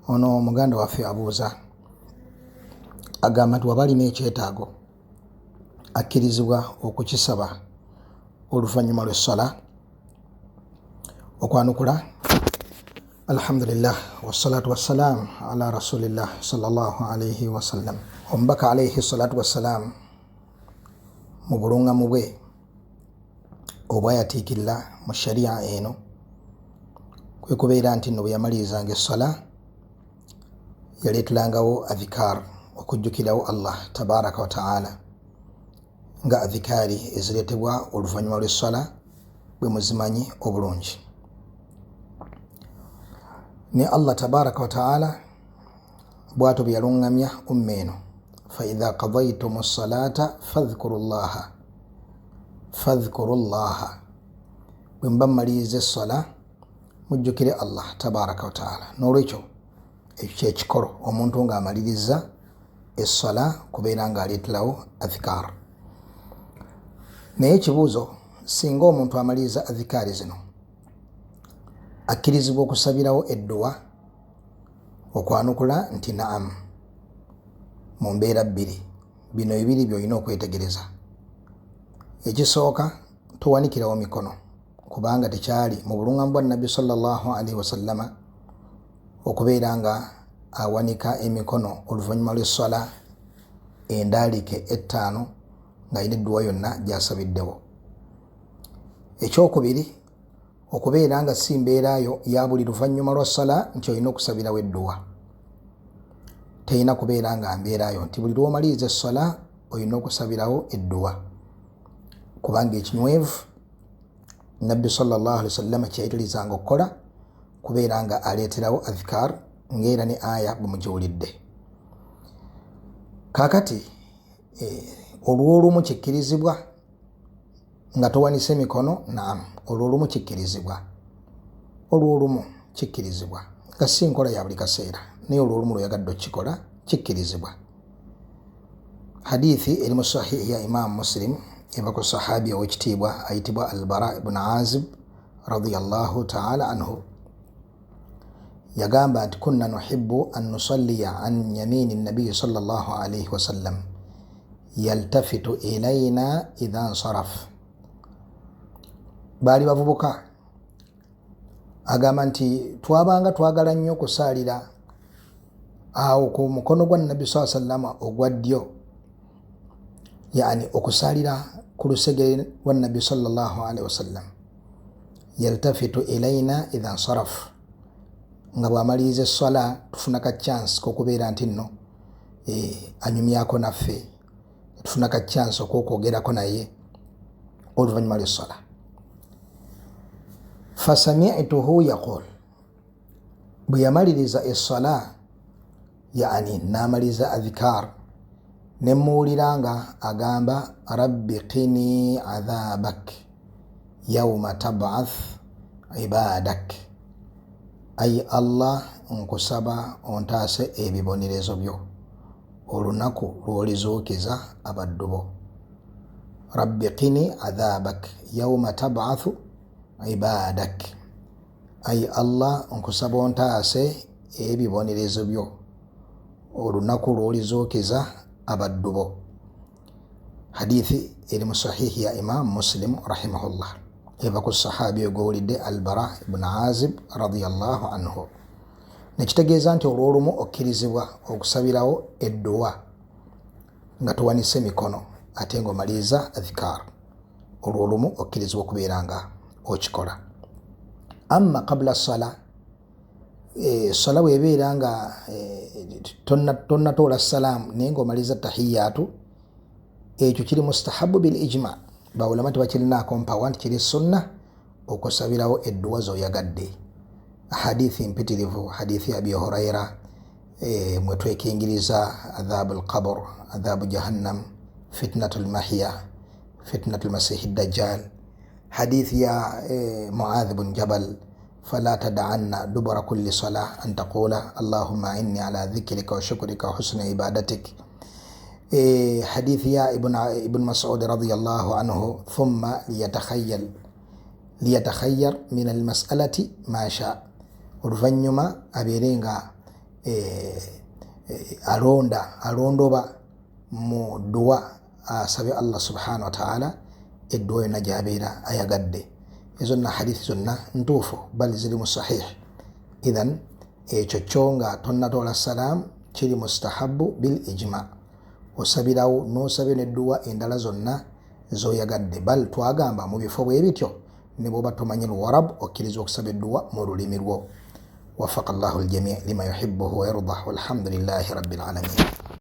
Ono muganda waffe abuuza agamba nti waba alina ekyetaago akkirizibwa okukisaba oluvannyuma lw'essala okwanukula. Alhamdulillah wassalatu wassalamu ala rasulillah sallallahu alayhi wasallam. Omubaka alayhi salatu wassalamu mu buluŋŋamu bwe obwayatiikirira mu sharia eno kwe kubeera nti nno bwe yamalirizanga essala yaleeterangawo adhikar okujjukirawo Allah tabaraka wa ta'ala nga adhikari ezireetebwa oluvannyuma lw'essala bwe muzimanyi obulungi. Ne Allah tabaraka wa ta'ala bw'atyo bwe yaluŋŋamya umma eno, fa idha qadaytumu ssalata fadhkuru llaha, bwe mba mmaliriza essala mujjukire Allah tabaraka wa ta'ala. N'olwekyo ekyo kyekikolo omuntu ng'amaliriza essala kubeera ng'aleeterawo adhikar. Naye ekibuuzo, singa omuntu amaliriza adhikari zino akkirizibwa okusabirawo edduwa okwanukula nti na'am, mu mbeera bbiri. Bino ebiri by'olina okwetegereza. Ekisooka, towanikirawo mikono kubanga tekyali mu buluŋŋamu bwa Nabbi sallallahu alaihi wasallama okubeera nga awanika emikono oluvannyuma lw'essala endaalike ettaano ng'alina edduwa yonna gy'asabiddewo. Ekyokubiri, okubeera nga si mbeerayo ya buli luvannyuma lwa ssala nti olina okusabirawo edduwa. Terina kubeera nga mbeerayo nti buli lw'omaliriza essala olina okusabirawo edduwa, kubanga ekinywevu Nabbi sallallahu alaihi wasallama kyeyayitirizanga okukola kubeera nga aleeterawo adhikar ng'era ne aya bwe mugiwulidde. Kaakati olw'olumu kikkirizibwa nga towanise emikono, naam, olw'olumu kikkirizibwa, olw'olumu kikkirizibwa nga si nkola ya buli kaseera, naye olw'olumu lw'oyagadde okukikola kikkirizibwa. Hadithi eri mu sahihi ya Imam Muslim eva ku sahabi ow'ekitiibwa ayitibwa Al-Bara ibn Azib radiyallahu ta'ala anhu. Yagamba nti kunna nuhibbu an nusalliya an yamini nabiyi sallallahu alayhi wasallam yaltafitu ilayna idha nsaraf. Baali bavubuka, agamba nti twabanga twagala nnyo okusaalira awo ku mukono gwa Nabbi sallallahu alayhi wasallama ogwa ddyo, yani okusaalira ku lusegere lwa Nabbi sallallahu alayhi wasallam. Yaltafitu ilayna idha nsaraf, nga bw'amaliriza essala tufuna ka chance k'okubeera nti nno anyumyako naffe, tufuna ka chance okwogerako naye oluvannyuma lw'essala. Fasami'tuhu yaqul, bwe yamaliriza essala, yani n'amaliriza adhikar, ne muwulira nga agamba rabbi qini adhabak yawma tab'ath ibadak, ayi Allah nkusaba ontaase ebibonerezo byo olunaku lw'olizuukiza abaddu bo. Rabbi qini adhabak yawma tab'athu ibadak, ayi Allah nkusaba ontaase ebibonerezo byo olunaku lw'olizuukiza abaddu bo. Hadithi eri mu sahihi ya Imam Muslim rahimahullah eva ku sahabi ogwowulidde Al-Bara ibn Azib radiyallahu anhu. Nekitegeeza nti olw'olumu okkirizibwa okusabirawo edduwa nga towanise mikono ate ng'omaliriza adhikar, olw'olumu okkirizibwa okubeera nga okikola. Amma qabla ssala, essala bw'ebeera nga tonnatoola salaamu naye ng'omaliriza tahiyatu, ekyo kiri mustahabu bil ijma. Bawulama tebakirinaako mpawa nti kiri sunna okusabirawo edduwa z'oyagadde. Hadithi mpitirivu, hadithi ya Abi Huraira mwe twekingiriza adhabu al-qabr, adhabu jahannam, fitnatu al-mahya, fitnatu al-masihi ad-dajjal. Hadithi ya Muadh bin Jabal, fala tad'anna dubura kulli salah an taqula allahumma inni ala dhikrika wa shukrika wa husni ibadatik. Hadithi ya Ibn Mas'ud radiyallahu anhu, thumma liyatakhayyar min al-mas'alati ma sha, oluvannyuma abeere nga alondoba mu dua asabe Allah subhanahu wa ta'ala edduwa yonna gy'abeera ayagadde. Ezo nna hadithi zonna ntuufu bali ziri mu sahih. Idhan ekyo kyo nga tonnatoola salaamu kiri mustahabu bil ijma. Osabirawo n'osabira n'edduwa endala zonna z'oyagadde. Bal twagamba mu bifo bwe bityo ne bw'oba tomanyi Luwarabu okkiriza okusaba edduwa mu lulimi lwo. وفق الله الجميع لما يحبه ويرضى والحمد لله رب العالمين.